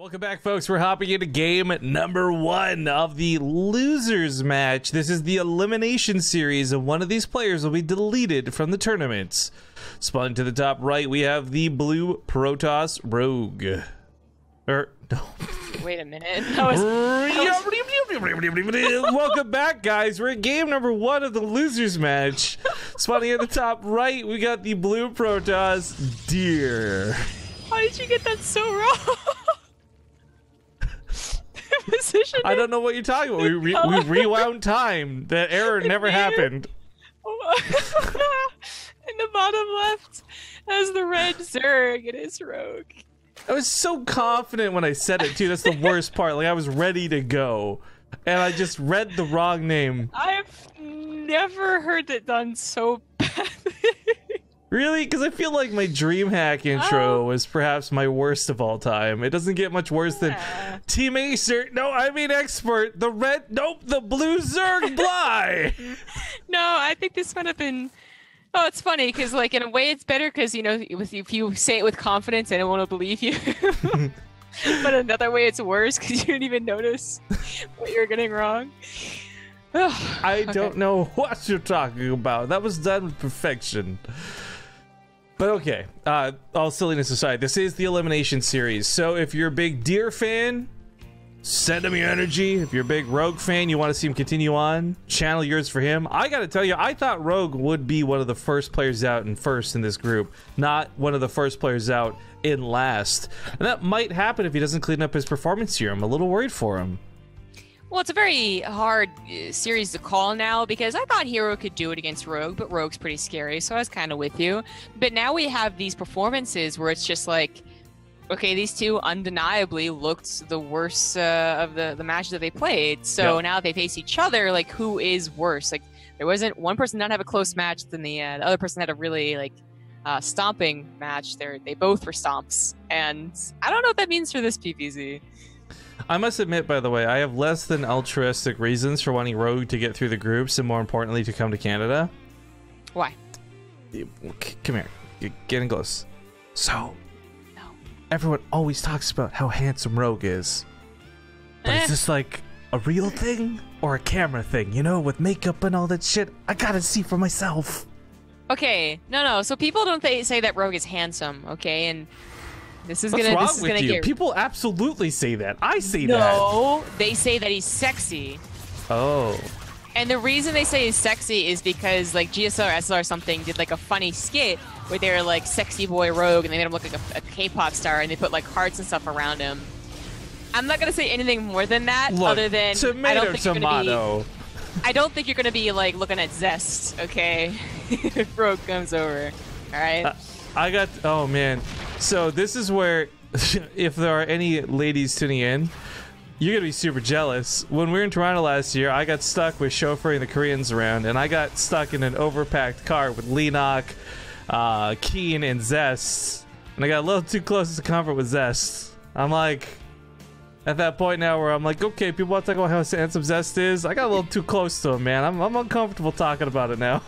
Welcome back, folks. We're hopping into game number 1 of the losers match. This is the elimination series, and one of these players will be deleted from the tournaments. Spun to the top right, we have the blue Protoss Rogue. No. Wait a minute. Welcome back, guys. We're at game number 1 of the losers match. Spawning at the top right, we got the blue Protoss Gear. How did you get that so wrong? Position I don't know what you're talking about. We rewound time. That error never happened. In the bottom left has the red Zerg and his Rogue. I was so confident when I said it, too. That's the worst part. Like, I was ready to go. And I just read the wrong name. I've never heard it done so badly. Really? Because I feel like my DreamHack intro was perhaps my worst of all time. It doesn't get much worse than Team Acer. No, I mean Expert. The red. Nope. The blue Zerg Bly. No, I think this might have been. Oh, it's funny because, like, in a way, it's better because if you say it with confidence, anyone will believe you. But another way, it's worse because you didn't even notice what you're getting wrong. I don't know what you're talking about. That was done with perfection. But okay, all silliness aside, this is the elimination series. So if you're a big Deer fan, send him your energy. If you're a big Rogue fan, you want to see him continue on, channel yours for him. I gotta tell you, I thought Rogue would be one of the first players out in first in this group, not one of the first players out in last. And that might happen if he doesn't clean up his performance here. I'm a little worried for him. Well, it's a very hard series to call now because I thought Hero could do it against Rogue, but Rogue's pretty scary, so I was kind of with you. But now we have these performances where it's just like, okay, these two undeniably looked the worst of the matches that they played. So now they face each other, like, who is worse? Like, there wasn't one person not have a close match, then the other person had a really, like, stomping match. They both were stomps, and I don't know what that means for this PPZ. I must admit, by the way, I have less than altruistic reasons for wanting Rogue to get through the groups and, more importantly, to come to Canada. Why? Come here. You're getting close. So, everyone always talks about how handsome Rogue is. But is this like a real thing or a camera thing? You know, with makeup and all that shit? I gotta see for myself. Okay, no. So people don't say that Rogue is handsome, okay? And this is What's gonna. wrong This is with gonna you? get. People absolutely say that. I say that. No, they say that he's sexy. Oh. And the reason they say he's sexy is because, like, GSL or SL or something did, like, a funny skit where they were, like, sexy boy Rogue, and they made him look like a K-pop star, and they put, like, hearts and stuff around him. I'm not gonna say anything more than that, Look, other than I don't think you're gonna be like looking at Zest, okay? If Rogue comes over, all right? Oh man. So this is where, if there are any ladies tuning in, you're gonna be super jealous. When we were in Toronto last year, I got stuck with chauffeuring the Koreans around, and I got stuck in an overpacked car with Leenock, Keen, and Zest, and I got a little too close to comfort with Zest. I'm like, at that point now where I'm like, okay, people want to talk about how handsome Zest is. I got a little too close to him, man. I'm uncomfortable talking about it now.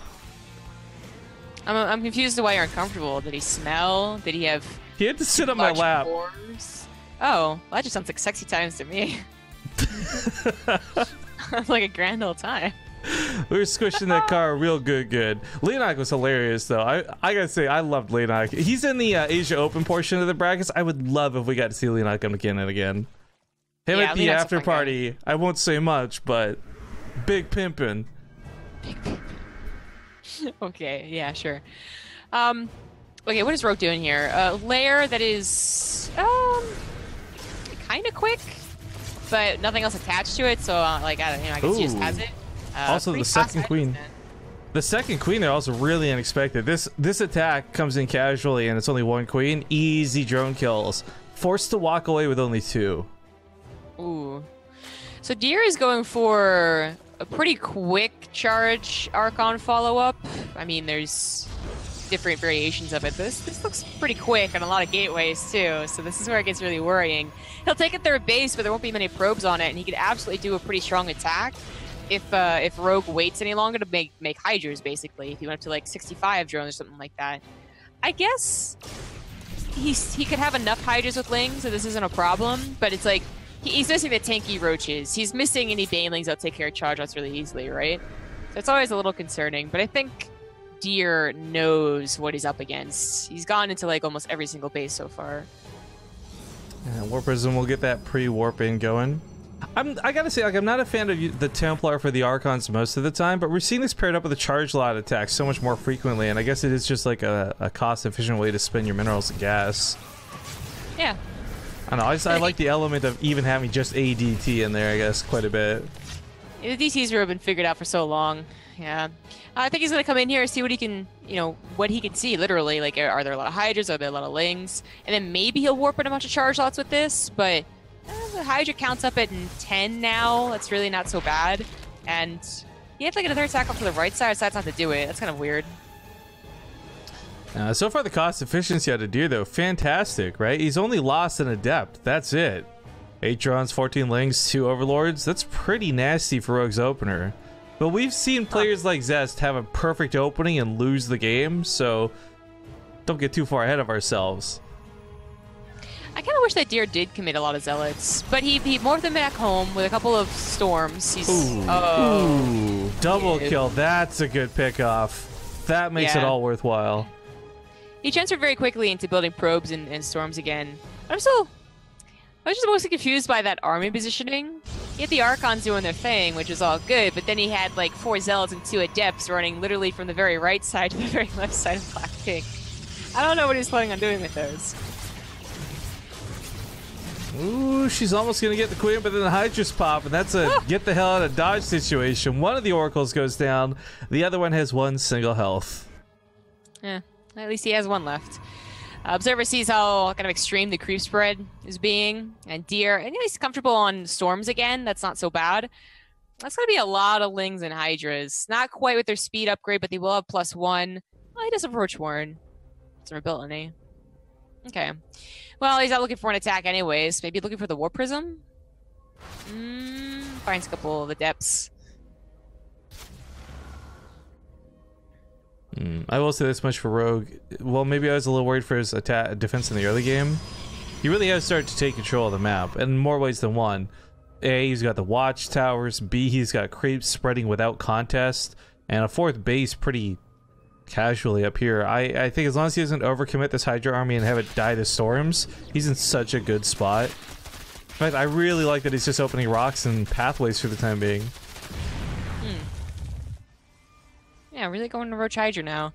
I'm confused to why you're uncomfortable. Did he smell? Did he have? He had to sit on my lap. Pores? Oh, well, that just sounds like sexy times to me. Like a grand old time. We were squishing that car real good. Leenock was hilarious, though. I gotta say, I loved Leenock. He's in the Asia Open portion of the brackets. I would love if we got to see Leenock come to Canada again. Him at the after party. I won't say much, but big pimpin'. Big pimpin'. Okay, yeah, sure. Okay, what is Rogue doing here? Lair that is kind of quick, but nothing else attached to it. So like I guess he just has it. Also, the second queen. The second queen there also really unexpected. This attack comes in casually, and it's only one queen. Easy drone kills. Forced to walk away with only 2. Ooh. So Deer is going for a pretty quick charge Archon follow-up. I mean, there's different variations of it. This looks pretty quick on a lot of gateways too, so this is where it gets really worrying. He'll take a third base, but there won't be many probes on it, and he could absolutely do a pretty strong attack if Rogue waits any longer to make Hydras, basically. If he went up to like 65 drones or something like that. I guess he could have enough Hydras with Lings, so this isn't a problem. But it's like he's missing the tanky Roaches. He's missing any Banelings that'll take care of charge outs really easily, right? So it's always a little concerning. But I think Deer knows what he's up against. He's gone into like almost every single base so far. Yeah, Warp Prism will get that pre-warp in going. I gotta say, like, I'm not a fan of the Templar for the Archons most of the time, but we're seeing this paired up with a charge lot attack so much more frequently, and I guess it is just like a cost-efficient way to spend your minerals and gas. Yeah. I don't know, I like the element of even having just ADT in there, I guess, quite a bit. The DTs have been figured out for so long. Yeah. I think he's going to come in here and see what he can, what he can see, literally. Like, are there a lot of Hydras? Are there a lot of Lings? And then maybe he'll warp in a bunch of charge lots with this, but the Hydra counts up at 10 now. That's really not so bad. And he had like another attack off to the right side, decides not to do it. That's kind of weird. So far, the cost efficiency out of Deer, though, fantastic, right? He's only lost an Adept. That's it. 8 drones, 14 Lings, 2 Overlords. That's pretty nasty for Rogue's opener. But we've seen players like Zest have a perfect opening and lose the game, so don't get too far ahead of ourselves. I kind of wish that Deer did commit a lot of Zealots, but he morphed them back home with a couple of Storms. He's Double kill. That's a good pickoff. That makes it all worthwhile. He transferred very quickly into building probes and Storms again. I was just mostly confused by that army positioning. He had the Archons doing their thing, which was all good, but then he had like 4 Zealots and 2 Adepts running literally from the very right side to the very left side of Blackpink. I don't know what he was planning on doing with those. Ooh, she's almost going to get the Queen, but then the Hydras pop, and that's a get the hell out of dodge situation. One of the Oracles goes down. The other one has 1 single health. Yeah, at least he has 1 left. Observer sees how kind of extreme the creep spread is being, and Deer, and he's comfortable on Storms again. That's not so bad. That's going to be a lot of Lings and Hydras. Not quite with their speed upgrade, but they will have +1. Well, he does approach Warren. It's ability. Okay. Well, he's not looking for an attack anyways. Maybe looking for the Warp Prism? Finds a couple of Adepts. I will say this much for Rogue. Well, maybe I was a little worried for his defense in the early game. He really has started to take control of the map, and in more ways than one. A, he's got the watchtowers. B, he's got creeps spreading without contest, and a 4th base pretty casually up here. I think as long as he doesn't overcommit this Hydra army and have it die to Storms, he's in such a good spot. In fact, I really like that he's just opening rocks and pathways for the time being. Yeah, really going to Roach Hydra now.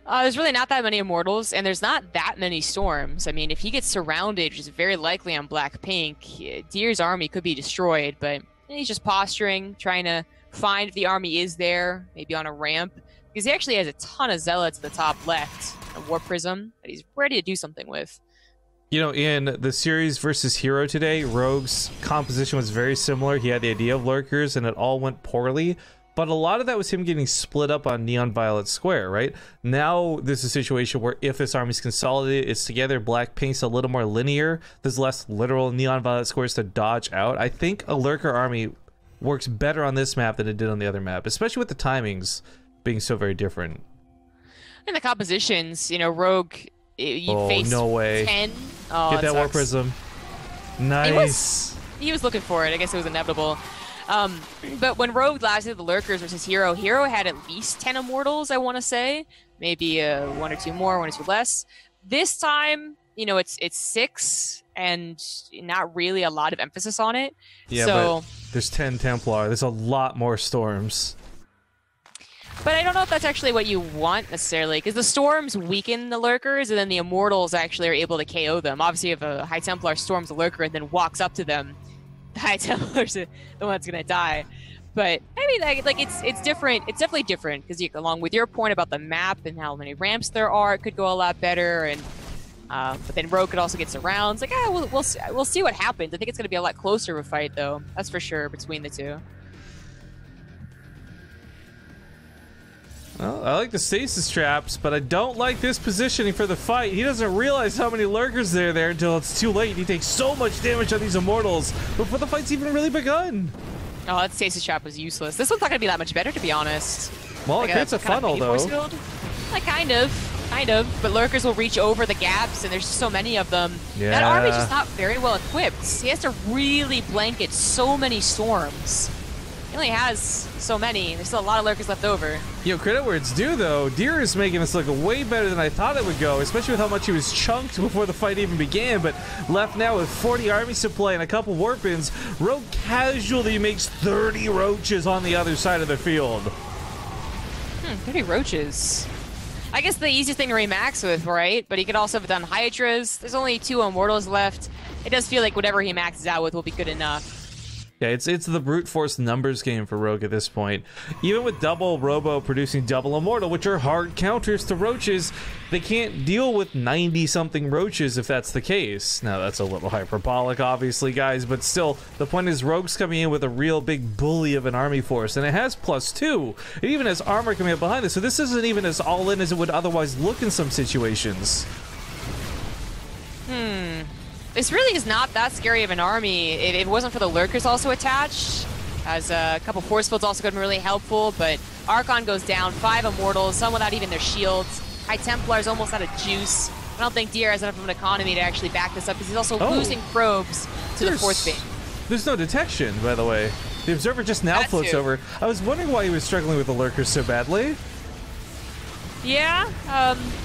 There's really not that many Immortals, and there's not that many Storms. I mean, if he gets surrounded, which is very likely on Blackpink, Deer's army could be destroyed, but he's just posturing, trying to find if the army is there, maybe on a ramp, because he actually has a ton of Zealots at the top left, a Warp Prism that he's ready to do something with. You know, in the series versus Hero today, Rogue's composition was very similar. He had the idea of Lurkers, and it all went poorly. But a lot of that was him getting split up on Neon Violet Square, right? Now there's a situation where if this army's consolidated, it's together, Blackpink's a little more linear. There's less literal Neon Violet Squares to dodge out. I think a Lurker army works better on this map than it did on the other map, especially with the timings being so very different. And the compositions, Rogue, you face no way. 10. Oh, get that Warp Prism. Nice. He was looking for it. I guess it was inevitable. But when Rogue last did the Lurkers versus Hero, Hero had at least 10 Immortals, I want to say. Maybe 1 or 2 more, 1 or 2 less. This time, it's 6 and not really a lot of emphasis on it. Yeah, so, but there's 10 Templar. There's a lot more Storms. But I don't know if that's actually what you want necessarily, because the Storms weaken the Lurkers, and then the Immortals actually are able to KO them. Obviously, if a High Templar storms a Lurker and then walks up to them, the High Templar's the one that's gonna die. But I mean, like it's different. It's definitely different because along with your point about the map and how many ramps there are, it could go a lot better. And but then Rogue could also get surrounds. Like, we'll see what happens. I think it's gonna be a lot closer of a fight, though. That's for sure between the two. Well, I like the stasis traps, but I don't like this positioning for the fight. He doesn't realize how many Lurkers there until it's too late. He takes so much damage on these Immortals before the fight's even really begun. Oh, that stasis trap was useless. This one's not going to be that much better, to be honest. Well, like it creates a funnel, though. Like, kind of. kind of, but lurkers will reach over the gaps, and there's just so many of them. Yeah. That army's just not very well equipped. He has to really blanket so many storms. He only has so many. There's still a lot of lurkers left over. You know, credit where it's due, though. Deer is making this look way better than I thought it would go, especially with how much he was chunked before the fight even began. But left now with 40 army supply and a couple warpins, Rogue casually makes 30 roaches on the other side of the field. 30 roaches. I guess the easiest thing to remax with, right? But he could also have done Hydras. There's only 2 Immortals left. It does feel like whatever he maxes out with will be good enough. Yeah, it's the brute force numbers game for Rogue at this point. Even with double Robo producing double Immortal, which are hard counters to roaches, they can't deal with 90-something roaches if that's the case. Now, that's a little hyperbolic, obviously, guys, but still, the point is Rogue's coming in with a real big bully of an army force, and it has +2. It even has armor coming up behind this, so this isn't even as all-in as it would otherwise look in some situations. This really is not that scary of an army if it wasn't for the lurkers also attached, as a couple force fields also could have been really helpful, but Archon goes down, 5 Immortals, some without even their shields. High Templar's almost out of juice. I don't think Deer has enough of an economy to actually back this up, because he's also losing probes to the 4th base. There's no detection, by the way. The Observer just now floats over. I was wondering why he was struggling with the lurkers so badly. Yeah,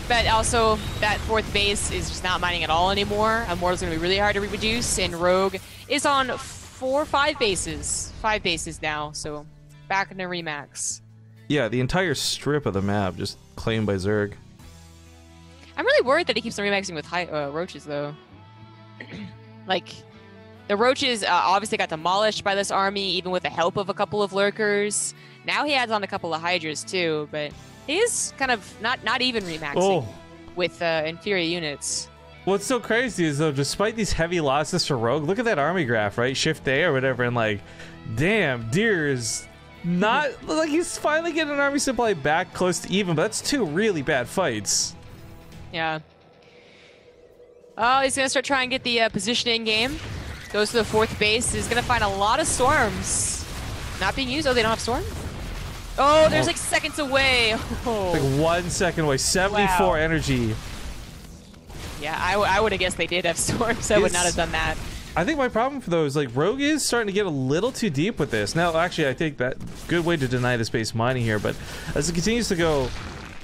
but also that 4th base is just not mining at all anymore. Immortal's going to be really hard to reproduce, and Rogue is on 5 bases. 5 bases now, so back in the remax. Yeah, the entire strip of the map just claimed by Zerg. I'm really worried that he keeps on remaxing with roaches, though. Like, the roaches obviously got demolished by this army, even with the help of a couple of lurkers. Now he adds on a couple of Hydras, too, but he is kind of not even remaxing with inferior units. What's so crazy is, though, despite these heavy losses for Rogue, look at that army graph, right? Shift A or whatever, and like, damn, Deer is not, like, he's finally getting an army supply back close to even, but that's 2 really bad fights. Yeah. Oh, he's going to start trying to get the positioning game. Goes to the 4th base. He's going to find a lot of storms not being used. Oh, they don't have storm? Oh, there's like seconds away. Oh. Like 1 second away. 74 energy. Yeah, I would have guessed they did have storms. I would not have done that. I think my problem for those, like, Rogue is starting to get a little too deep with this. Now, actually, I think that good way to deny the space mining here, but as it continues to go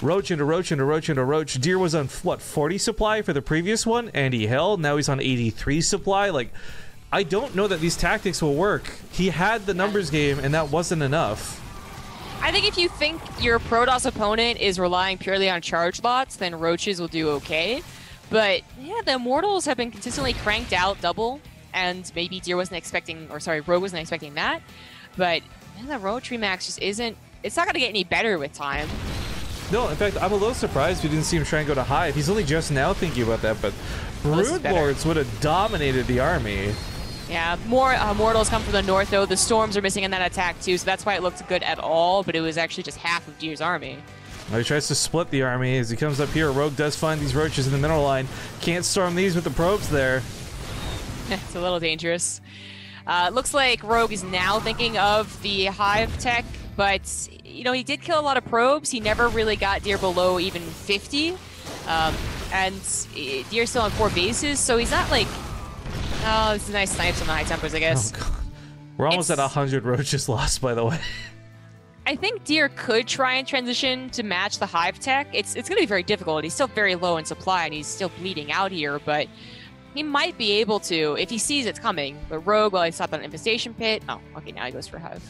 roach into roach into roach into roach, Deer was on, what, 40 supply for the previous one, and he held. Now he's on 83 supply. Like, I don't know that these tactics will work. He had the numbers game, and that wasn't enough. I think if you think your Protoss opponent is relying purely on charge lots, then roaches will do okay. But yeah, the Immortals have been consistently cranked out double, and maybe Deer wasn't expecting, or sorry, Rogue wasn't expecting that. But man, the roach remax just isn't, it's not going to get any better with time. No, in fact, I'm a little surprised we didn't see him try and go to Hive. He's only just now thinking about that, but Brood Lords would have dominated the army. Yeah, more Immortals come from the north, though. The Storms are missing in that attack, too, so that's why it looked good at all, but it was actually just half of Deer's army. Well, he tries to split the army. As he comes up here, Rogue does find these roaches in the middle line. Can't storm these with the probes there. It's a little dangerous. Looks like Rogue is now thinking of the Hive tech, but, you know, he did kill a lot of probes. He never really got Deer below even 50, and Deer's still on 4 bases, so he's not, like... Oh, this is nice snipes on the high tempers, I guess. Oh, God. We're almost at 100 roaches lost, by the way. I think Deer could try and transition to match the Hive tech. It's going to be very difficult. He's still very low in supply, and he's still bleeding out here, but he might be able to if he sees it's coming. But Rogue, well, he stopped on an infestation pit. Oh, okay, now he goes for Hive.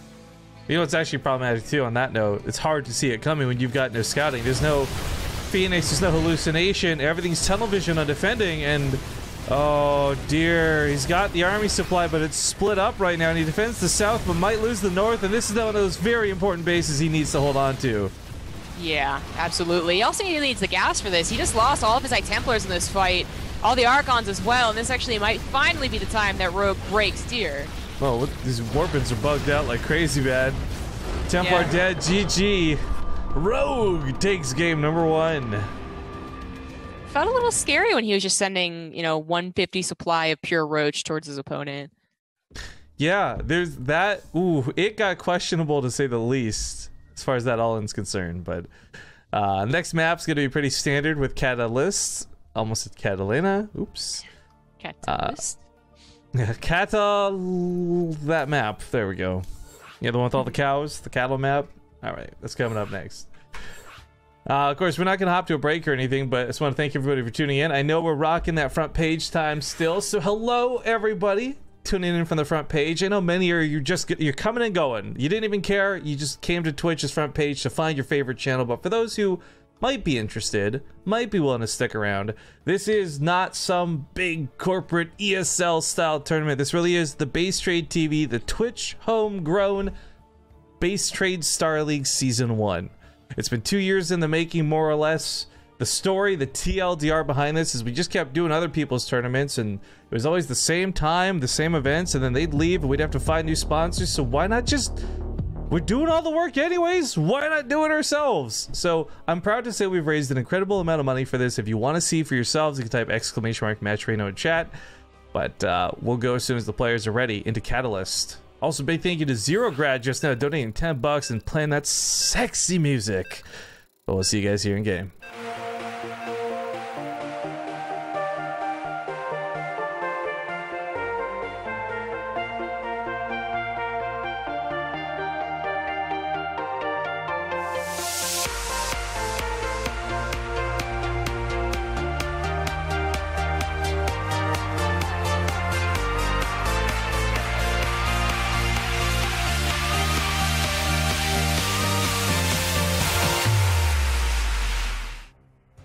You know what's actually problematic, too, on that note? It's hard to see it coming when you've got no scouting. There's no Phoenix, there's no hallucination. Everything's tunnel vision on defending, and... Oh, Deer. He's got the army supply, but it's split up right now, and he defends the south, but might lose the north, and this is one of those very important bases he needs to hold on to. Yeah, absolutely. He also needs the gas for this. He just lost all of his High Templars in this fight, all the Archons as well, and this actually might finally be the time that Rogue breaks Deer. Oh, these Warpins are bugged out like crazy bad. Templar dead, GG. Rogue takes game number 1. Felt a little scary when he was just sending, you know, 150 supply of pure roach towards his opponent. Yeah, there's that. Ooh, it got questionable to say the least as far as that all-in's concerned, but Next map's gonna be pretty standard with Catalyst. Almost at Catalina. Oops. Catalyst. That map. There we go. Yeah, the one with all the cows, the cattle map. All right, that's coming up next. Of course, we're not going to hop to a break or anything, but I just want to thank everybody for tuning in. I know we're rocking that front page time still, so hello, everybody tuning in from the front page. I know many are you're coming and going. You didn't even care. You just came to Twitch's front page to find your favorite channel, but for those who might be interested, might be willing to stick around, this is not some big corporate ESL style tournament. This really is the BaseTradeTV, the Twitch homegrown Base Trade Star League Season 1. It's been 2 years in the making, more or less. The story, the TLDR behind this is we just kept doing other people's tournaments, and it was always the same time, the same events, and then they'd leave and we'd have to find new sponsors. So why not just, we're doing all the work anyways, why not do it ourselves? So I'm proud to say we've raised an incredible amount of money for this. If you want to see for yourselves, you can type !match Reno in chat. But we'll go as soon as the players are ready into Catalyst. Also, big thank you to Zero Grad just now donating $10 and playing that sexy music. But we'll see you guys here in game.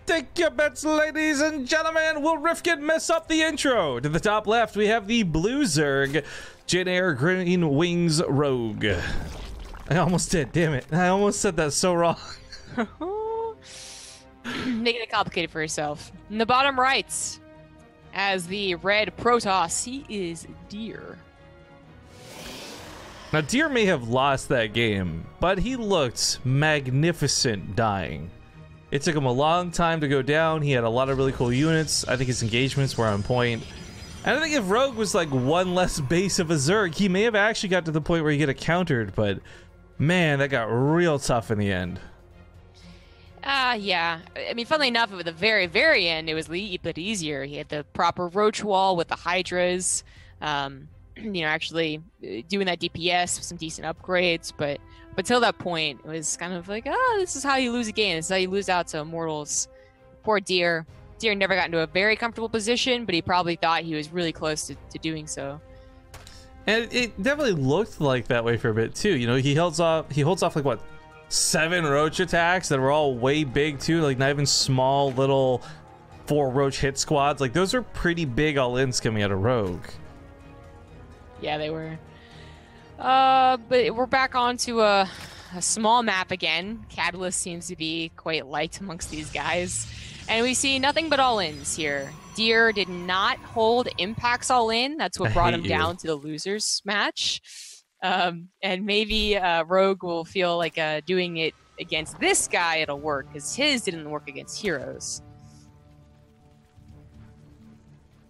Take your bets, ladies and gentlemen. Will Rifkin mess up the intro? To the top left, we have the Blue Zerg, Jane Air Green Wings Rogue. I almost did, damn it. I almost said that so wrong. Making it complicated for yourself. In the bottom right, as the red Protoss, he is Deer. Now, Deer may have lost that game, but he looked magnificent dying. It took him a long time to go down. He had a lot of really cool units. I think his engagements were on point. And I think if Rogue was like one less base of a Zerg, he may have actually got to the point where he get it countered, but man, that got real tough in the end. Yeah. I mean, funnily enough, at the very, very end, it was a bit easier. He had the proper roach wall with the Hydras, you know, actually doing that DPS with some decent upgrades, but till that point, it was kind of like, oh, this is how you lose a game. This is how you lose out to Immortals. Poor Deer. Deer never got into a very comfortable position, but he probably thought he was really close to doing so. And it definitely looked like that way for a bit too. You know, he holds off like what, 7 roach attacks that were all way big too, like not even small little 4 roach hit squads. Like those are pretty big all-ins coming out of Rogue. Yeah, they were. But we're back onto a small map again. Catalyst seems to be quite liked amongst these guys. And we see nothing but all-ins here. Deer did not hold impacts all-in. That's what brought him down to the losers match. And maybe Rogue will feel like doing it against this guy, it'll work, because his didn't work against heroes.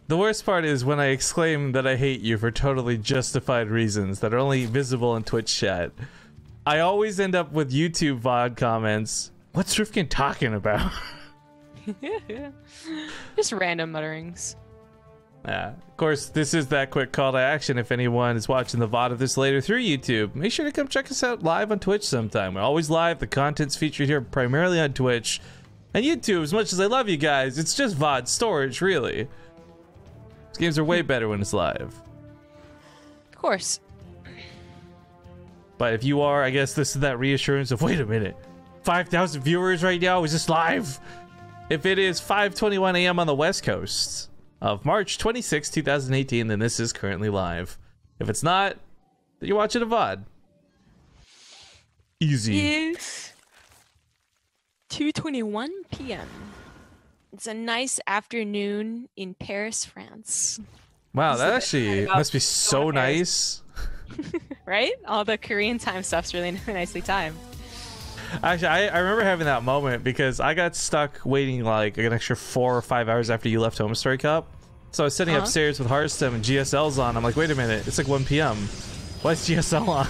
The worst part is when I exclaim that I hate you for totally justified reasons that are only visible in Twitch chat. I always end up with YouTube VOD comments. What's Rifkin talking about? Just random mutterings. Of course, this is that quick call to action. If anyone is watching the VOD of this later through YouTube, make sure to come check us out live on Twitch sometime. We're always live. The content's featured here primarily on Twitch. And YouTube, as much as I love you guys, it's just VOD storage, really. These games are way better when it's live. Of course. But if you are, I guess this is that reassurance of, wait a minute, 5,000 viewers right now? Is this live? If it is 5:21 a.m. on the West Coast of March 26, 2018, then this is currently live. If it's not, then you're watching a VOD. Easy. It's 2:21 p.m. It's a nice afternoon in Paris, France. Wow, that actually must be so nice. Right? All the Korean time stuff's really nicely timed. Actually, I remember having that moment because I got stuck waiting like an extra 4 or 5 hours after you left Homestory Cup. So I was sitting upstairs with Hearthstone and GSL's on. I'm like, wait a minute, it's like 1 p.m. Why is GSL on?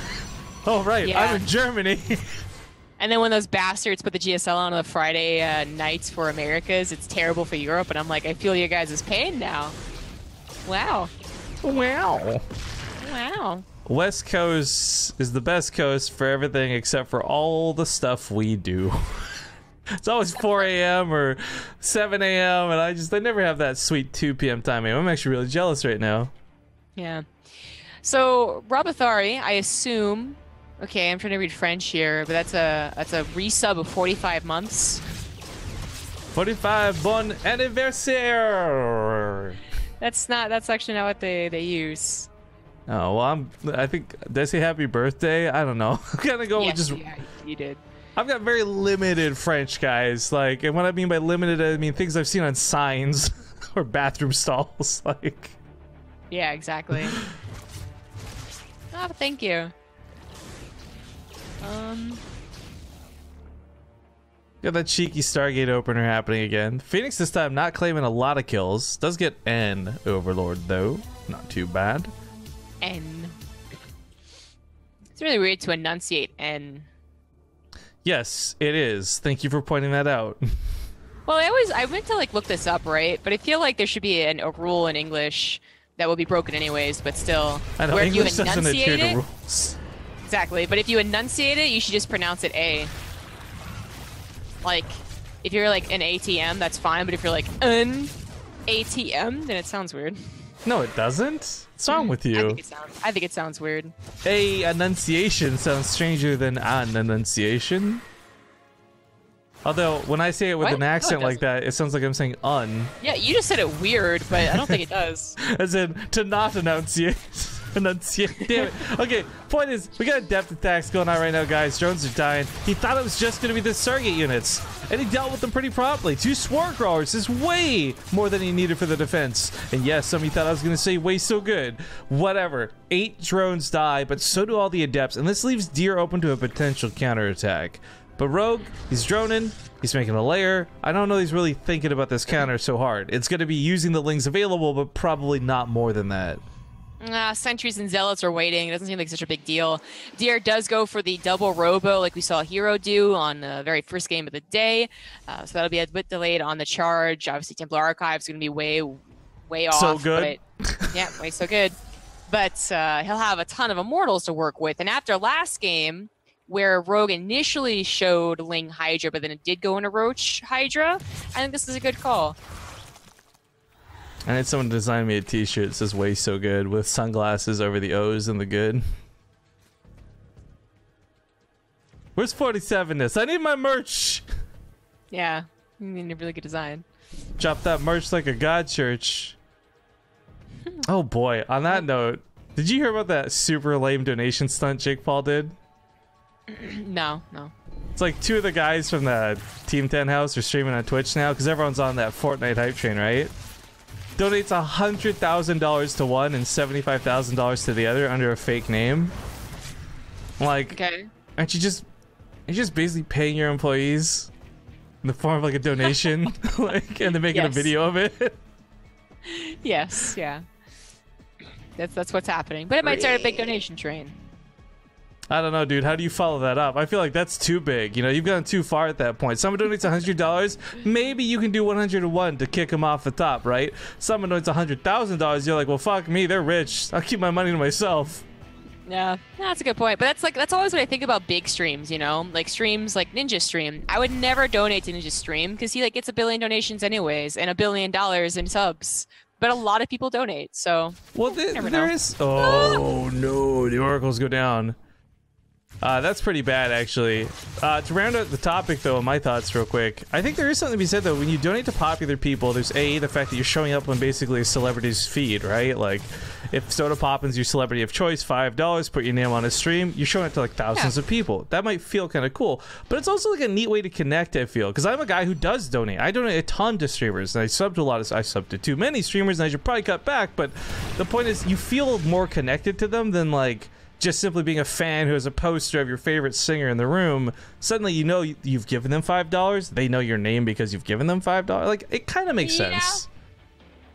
Oh, right, yeah. I'm in Germany. And then when those bastards put the GSL on the Friday nights for Americas, it's terrible for Europe. And I'm like, I feel you guys' pain now. Wow. Wow. Wow. West Coast is the best coast for everything except for all the stuff we do. It's always 4 a.m. or 7 a.m. and I never have that sweet 2 p.m. timing. I'm actually really jealous right now. Yeah. So Rabathari, I assume. Okay, I'm trying to read French here, but that's a resub of 45 months. 45 bon anniversaire. That's actually not what they use. Oh well, I think did I say happy birthday? I don't know. I'm gonna go with just. Yeah, you did. I've got very limited French, guys. Like, and what I mean by limited, I mean things I've seen on signs or bathroom stalls. Like. Yeah, exactly. Oh, thank you. Got that cheeky Stargate opener happening again. Phoenix this time not claiming a lot of kills. Does get N Overlord though. Not too bad. N. It's really weird to enunciate N. Yes, it is. Thank you for pointing that out. Well, I meant to like look this up, right? But I feel like there should be a rule in English that will be broken anyways, but still. I know, where English if you doesn't adhere enunciate to it, rules. exactly, but if you enunciate it, you should just pronounce it A. Like, if you're like an ATM, that's fine, but if you're like an ATM, then it sounds weird. No, it doesn't. What's wrong with you? I think it sounds weird. A enunciation sounds stranger than an enunciation. Although, when I say it with What? an accent No, it like that, it sounds like I'm saying un. Yeah, you just said it weird, but I don't think it does. As in, to not enunciate. Enunciate. Damn it. Okay, point is, we got depth attacks going on right now, guys. Drones are dying. He thought it was just going to be the Stargate units, and he dealt with them pretty promptly. 2 Sword Crawlers is way more than he needed for the defense. And yes, some of you thought I was going to say way so good. Whatever. 8 drones die, but so do all the Adepts, and this leaves Deer open to a potential counterattack. But Rogue, he's droning, he's making a layer. I don't know he's really thinking about this counter so hard. It's going to be using the lings available, but probably not more than that. Sentries and Zealots are waiting. It doesn't seem like such a big deal. Deer does go for the double Robo like we saw Hero do on the very first game of the day. So that'll be a bit delayed on the charge. Obviously, Templar Archive is going to be way off. So good. But, yeah, way so good. But he'll have a ton of Immortals to work with. And after last game, where Rogue initially showed Ling Hydra, but then it did go into Roach Hydra, I think this is a good call. I need someone to design me a t-shirt that says way so good with sunglasses over the O's and the good. Where's 47ness? I need my merch! Yeah, you need a really good design. Drop that merch like a god church. Oh boy, on that note, did you hear about that super lame donation stunt Jake Paul did? No. It's like 2 of the guys from the Team 10 house are streaming on Twitch now because everyone's on that Fortnite hype train, right? Donates $100,000 to one and $75,000 to the other under a fake name. Like, Okay. aren't you just basically paying your employees in the form of like a donation, like, and then making a Yes. video of it? Yes, yeah. That's what's happening. But it might start a big donation train. I don't know, dude. How do you follow that up? I feel like that's too big. You know, you've gone too far at that point. Someone donates $100, maybe you can do 101 to kick them off the top, right? Someone donates $100,000, you're like, well, fuck me, they're rich. I'll keep my money to myself. Yeah, that's a good point. But that's always what I think about big streams, you know? Like streams like Ninja Stream. I would never donate to Ninja Stream because he like gets 1 billion donations anyways and $1 billion in subs. But a lot of people donate, so well, there is. Oh no, the oracles go down. That's pretty bad, actually. To round out the topic, though, my thoughts real quick. I think there is something to be said, though. When you donate to popular people, there's the fact that you're showing up on basically a celebrity's feed, right? Like, if Soda Poppin's your celebrity of choice, $5, put your name on a stream, you're showing it to, like, thousands of people. That might feel kind of cool. But it's also, like, a neat way to connect, I feel. Because I'm a guy who does donate. I donate a ton to streamers, and I sub to I sub to too many streamers, and I should probably cut back. But the point is, you feel more connected to them than, like, just simply being a fan who has a poster of your favorite singer in the room. Suddenly you know you've given them $5. They know your name because you've given them $5. Like, it kind of makes sense.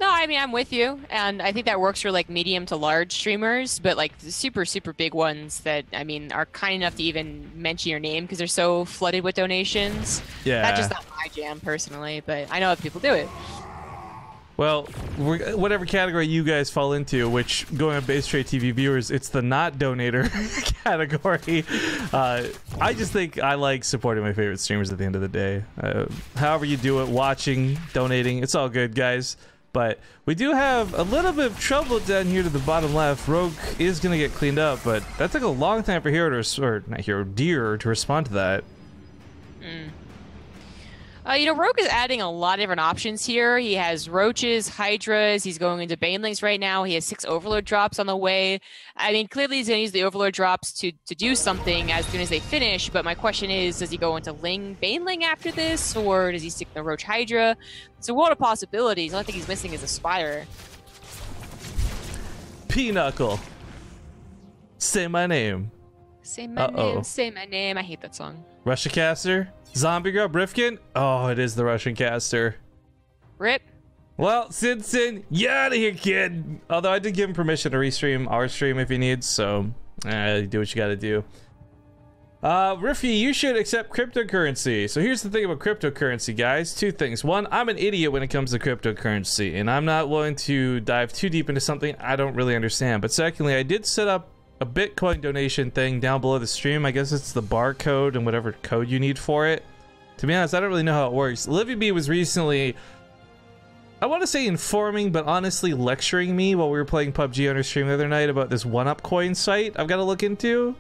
No, I mean, I'm with you, and I think that works for like medium to large streamers, but like the super, super big ones that, I mean, are kind enough to even mention your name because they're so flooded with donations. Yeah. That's just not my jam personally, but I know other people do it. Well, whatever category you guys fall into, which going on BaseTradeTV viewers, it's the not donator category. I just think I like supporting my favorite streamers at the end of the day. However you do it, watching, donating, it's all good, guys. But we do have a little bit of trouble down here to the bottom left. Rogue is going to get cleaned up, but that took a long time for Deer to respond to that. You know, Rogue is adding a lot of different options here. He has Roaches, Hydras, he's going into Banelings right now. He has 6 Overload drops on the way. I mean, clearly he's going to use the Overload drops to do something as soon as they finish, but my question is, does he go into Ling Baneling after this, or does he stick in the Roach Hydra? It's a world of possibilities. The only thing he's missing is a Spire. P-Knuckle. Say my name. Say my name, say my name. I hate that song. Russian caster? Zombie Girl Brifkin? Oh, it is the Russian caster. Rip. Well, Sinson, you out of here, kid. Although I did give him permission to restream our stream if he needs, so do what you gotta do. Riffy, you should accept cryptocurrency. So here's the thing about cryptocurrency, guys. 2 things. 1, I'm an idiot when it comes to cryptocurrency, and I'm not willing to dive too deep into something I don't really understand. But secondly, I did set up a Bitcoin donation thing down below the stream. I guess it's the barcode and whatever code you need for it. To be honest, I don't really know how it works. ZvP was recently, I want to say informing, but honestly lecturing me while we were playing PUBG on her stream the other night about this 1UP coin site I've got to look into.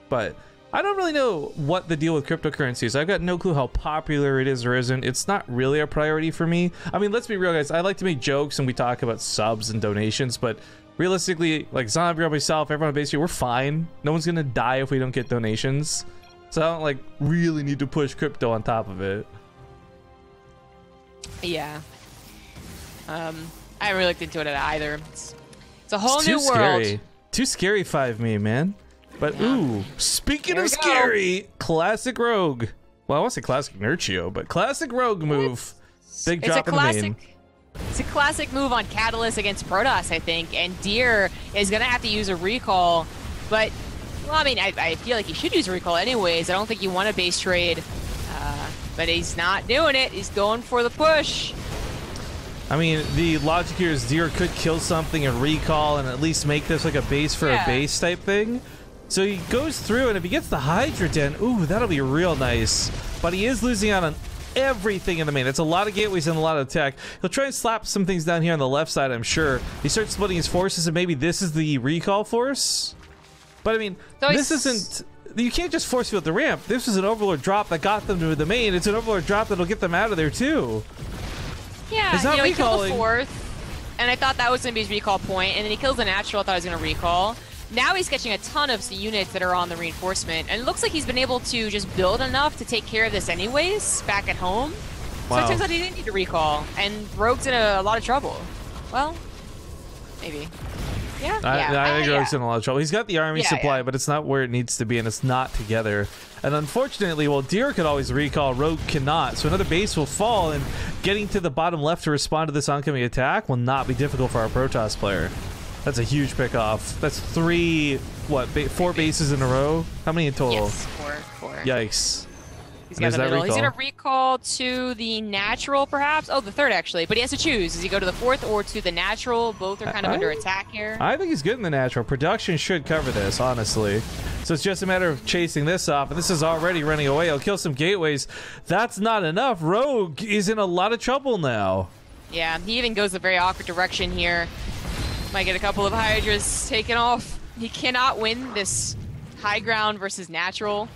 But I don't really know what the deal with cryptocurrency is. I've got no clue how popular it is or isn't. It's not really a priority for me. I mean, let's be real, guys. I like to make jokes and we talk about subs and donations, but realistically, like Zombie Girl, myself, everyone basically, we're fine. No one's gonna die if we don't get donations. So I don't like really need to push crypto on top of it. Yeah. I haven't really looked into it either. It's a whole new world. Scary. Too scary 5-me, man. But ooh, speaking of scary, classic Rogue. Well, I want to say classic Nurchio, but classic Rogue move. Big drop in the main. It's a classic move on Catalyst against Protoss, I think, and Deer is going to have to use a recall, but, well, I mean, I feel like he should use a recall anyways. I don't think you want a base trade, but he's not doing it. He's going for the push. I mean, the logic here is Deer could kill something and recall and at least make this like a base for a base type thing. So he goes through, and if he gets the Hydra Den, ooh, that'll be real nice. But he is losing out on everything in the main. It's a lot of gateways and a lot of attack. He'll try and slap some things down here on the left side, I'm sure. He starts splitting his forces, and maybe this is the recall force. But I mean, so this isn't, you can't just force field the ramp. This is an Overlord drop that got them to the main. It's an Overlord drop that'll get them out of there too. Yeah, you know, he killed the 4th, and I thought that was going to be his recall point, and then he kills the natural. I thought he was going to recall. Now he's catching a ton of units that are on the reinforcement, and it looks like he's been able to just build enough to take care of this anyways, back at home. Wow. So it turns out he didn't need to recall, and Rogue's in a lot of trouble. Well, maybe. Yeah, I think Rogue's in a lot of trouble. He's got the army supply, but it's not where it needs to be, and it's not together. And unfortunately, while Deer could always recall, Rogue cannot. So another base will fall, and getting to the bottom left to respond to this oncoming attack will not be difficult for our Protoss player. That's a huge pick off. That's 4 bases in a row? How many in total? Yes, 4. Yikes. He's got the middle. He's going to recall to the natural, perhaps? Oh, the 3rd, actually. But he has to choose. Does he go to the 4th or to the natural? Both are kind of under attack here. I think he's good in the natural. Production should cover this, honestly. So it's just a matter of chasing this off. And this is already running away. He'll kill some gateways. That's not enough. Rogue is in a lot of trouble now. Yeah, he even goes a very awkward direction here. Might get a couple of Hydras taken off. He cannot win this high ground versus natural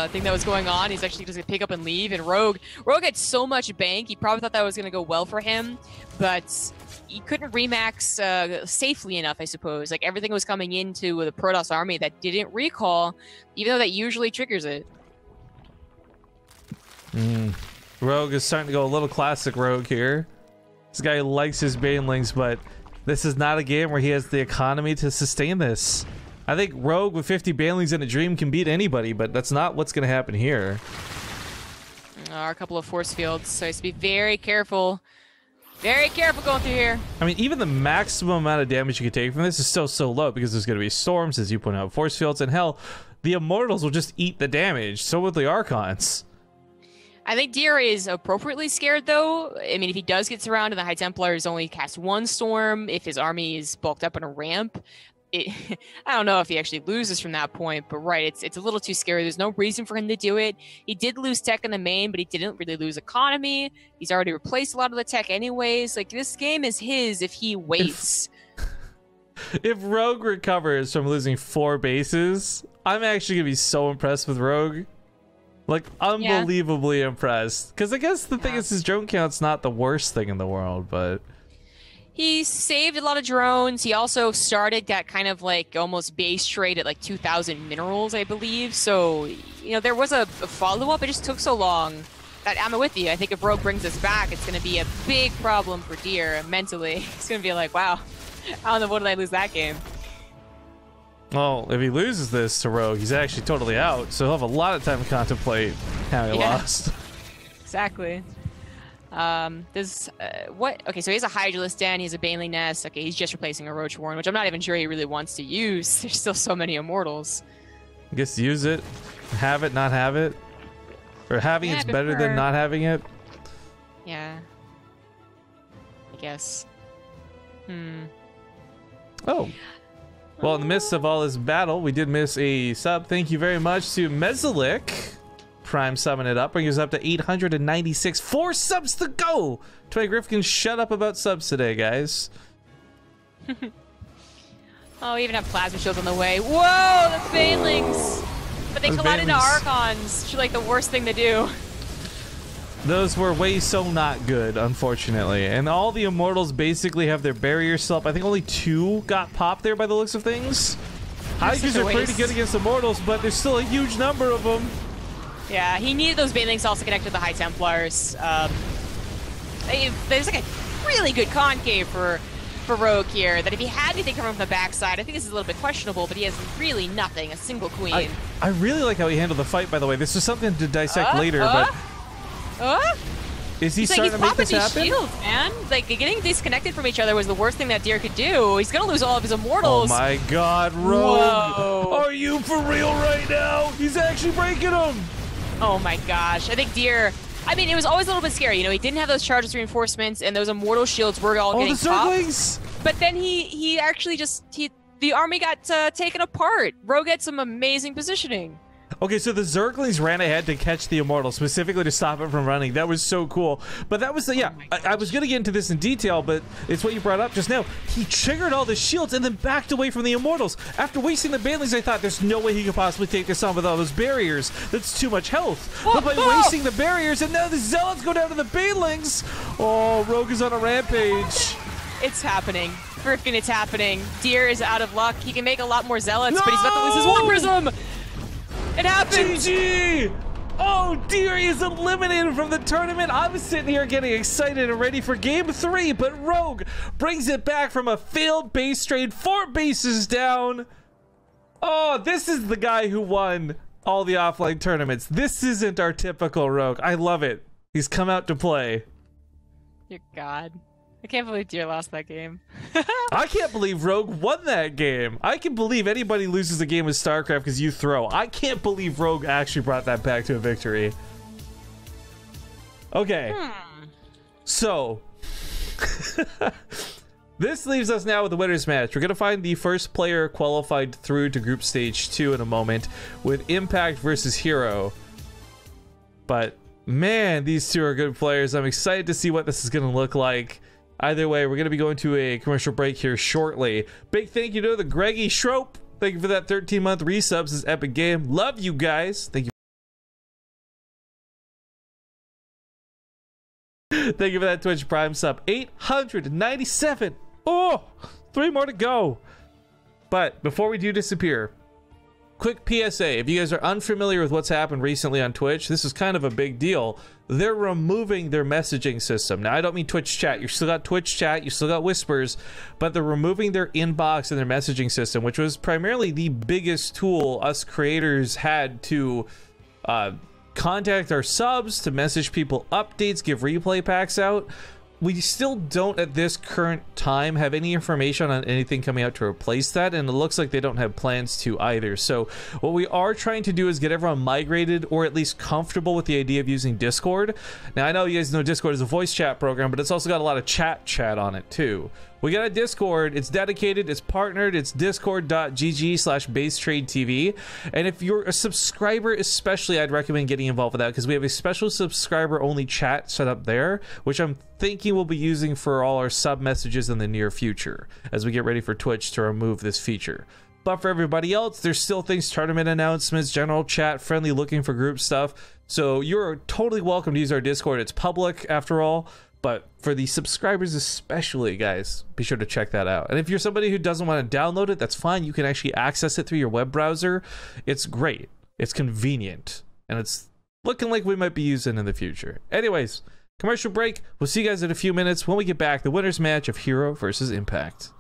thing that was going on. He's actually just going to pick up and leave. And Rogue had so much bank, he probably thought that was going to go well for him, but he couldn't remax safely enough, I suppose. Like, everything was coming into the Protoss army that didn't recall, even though that usually triggers it. Rogue is starting to go a little classic Rogue here. This guy likes his Banelings, but this is not a game where he has the economy to sustain this. I think Rogue with 50 Banelings in a dream can beat anybody, but that's not what's going to happen here. A couple of force fields, so he has to be very careful Very careful going through here. I mean, even the maximum amount of damage you can take from this is still so low because there's going to be storms, as you point out, force fields, and hell, the Immortals will just eat the damage. So will the Archons. I think Deer is appropriately scared, though. I mean, if he does get surrounded, the High Templars only cast one storm. If his army is bulked up on a ramp, I don't know if he actually loses from that point, but right, it's a little too scary. There's no reason for him to do it. He did lose tech in the main, but he didn't really lose economy. He's already replaced a lot of the tech anyways. Like, this game is his if he waits. If Rogue recovers from losing 4 bases, I'm actually going to be so impressed with Rogue. Like, unbelievably impressed. Because I guess the thing is his drone count's not the worst thing in the world, but... He saved a lot of drones. He also started that kind of like almost base trade at like 2,000 minerals, I believe. So, you know, there was a follow-up. It just took so long. I'm with you. I think if Rogue brings us back, it's going to be a big problem for Deer mentally. It's going to be like, wow, I don't know, what did I lose that game? Well, if he loses this to Rogue, he's actually totally out. So he'll have a lot of time to contemplate how he lost. Exactly. There's what? Okay, so he has a Hydralisk Den, he has a Baneling Nest. Okay, he's just replacing a Roach Warren, which I'm not even sure he really wants to use. There's still so many Immortals. I guess use it, have it, not have it, or having it's better than not having it. Yeah, I guess. Oh. Well, in the midst of all this battle, we did miss a sub. Thank you very much to Mezzalik. Prime summon it up, bring us up to 896. 4 subs to go. Troy Griffin, shut up about subs today, guys. Oh, we even have plasma shields on the way. Whoa, the Banelings! But they collide into Archons, which is like the worst thing to do. Those were way so not good, unfortunately. And all the Immortals basically have their barriers still up. I think only 2 got popped there by the looks of things. Hydras are pretty good against Immortals, but there's still a huge number of them. Yeah, he needed those Banelings to also connect to the High Templars. There's like a really good concave for Rogue here, that if he had anything coming from the backside, I think this is a little bit questionable, but he has really nothing, a single queen. I really like how he handled the fight, by the way. This is something to dissect later, but... Is he starting to make this happen? Shields, man. Like, getting disconnected from each other was the worst thing that Deer could do. He's gonna lose all of his Immortals. Oh my god, Rogue! Whoa. Are you for real right now? He's actually breaking them! Oh my gosh. I think Deer... I mean, it was always a little bit scary. You know, he didn't have those charges reinforcements, and those Immortal shields were all getting popped. But then he actually just... the army got taken apart. Rogue had some amazing positioning. Okay, so the Zerglings ran ahead to catch the Immortal, specifically to stop it from running. That was so cool. But that was the... Yeah, I was going to get into this in detail, but it's what you brought up just now. He triggered all the shields and then backed away from the Immortals. After wasting the Banelings, I thought there's no way he could possibly take this on with all those barriers. That's too much health. But by wasting the barriers, and now the Zealots go down to the Banelings. Oh, Rogue is on a rampage. It's happening. Frickin' it's happening. Deer is out of luck. He can make a lot more Zealots, but he's about to lose his War Prism. It happened! GG! Oh, Deer is eliminated from the tournament. I was sitting here getting excited and ready for game 3, but Rogue brings it back from a failed base trade, 4 bases down. Oh, this is the guy who won all the offline tournaments. This isn't our typical Rogue. I love it. He's come out to play. Dear God. I can't believe Deer lost that game. I can't believe Rogue won that game. I can believe anybody loses a game with StarCraft because you throw. I can't believe Rogue actually brought that back to a victory. Okay. So, this leaves us now with the winner's match. We're going to find the first player qualified through to group stage 2 in a moment with Impact versus Hero. But, man, these two are good players. I'm excited to see what this is going to look like. Either way, we're going to be going to a commercial break here shortly. Big thank you to the Greggy Schroep. Thank you for that 13-month resubs. This epic game. Love you guys. Thank you. Thank you for that Twitch Prime sub. 897. Oh, 3 more to go. But before we do disappear, quick PSA. If you guys are unfamiliar with what's happened recently on Twitch, this is kind of a big deal. They're removing their messaging system. Now, I don't mean Twitch chat. You still got Twitch chat, you still got whispers, but they're removing their inbox and their messaging system, which was primarily the biggest tool us creators had to contact our subs, to message people updates, give replay packs out. we still don't at this current time have any information on anything coming out to replace that, and it looks like they don't have plans to either. So what we are trying to do is get everyone migrated, or at least comfortable with the idea of using Discord. Now I know you guys know Discord is a voice chat program, but it's also got a lot of chat on it too. We got a Discord, it's dedicated, it's partnered, it's discord.gg/BaseTradeTV. And if you're a subscriber especially, I'd recommend getting involved with that, because we have a special subscriber only chat set up there, which I'm thinking we'll be using for all our sub messages in the near future, as we get ready for Twitch to remove this feature. But for everybody else, there's still things, tournament announcements, general chat, friendly, looking for group stuff. So you're totally welcome to use our Discord. It's public after all. But for the subscribers especially, guys, be sure to check that out. And if you're somebody who doesn't want to download it, that's fine. You can actually access it through your web browser. It's great. It's convenient. And it's looking like we might be using it in the future. Anyways, commercial break. We'll see you guys in a few minutes. When we get back, the winner's match of Hero versus Impact.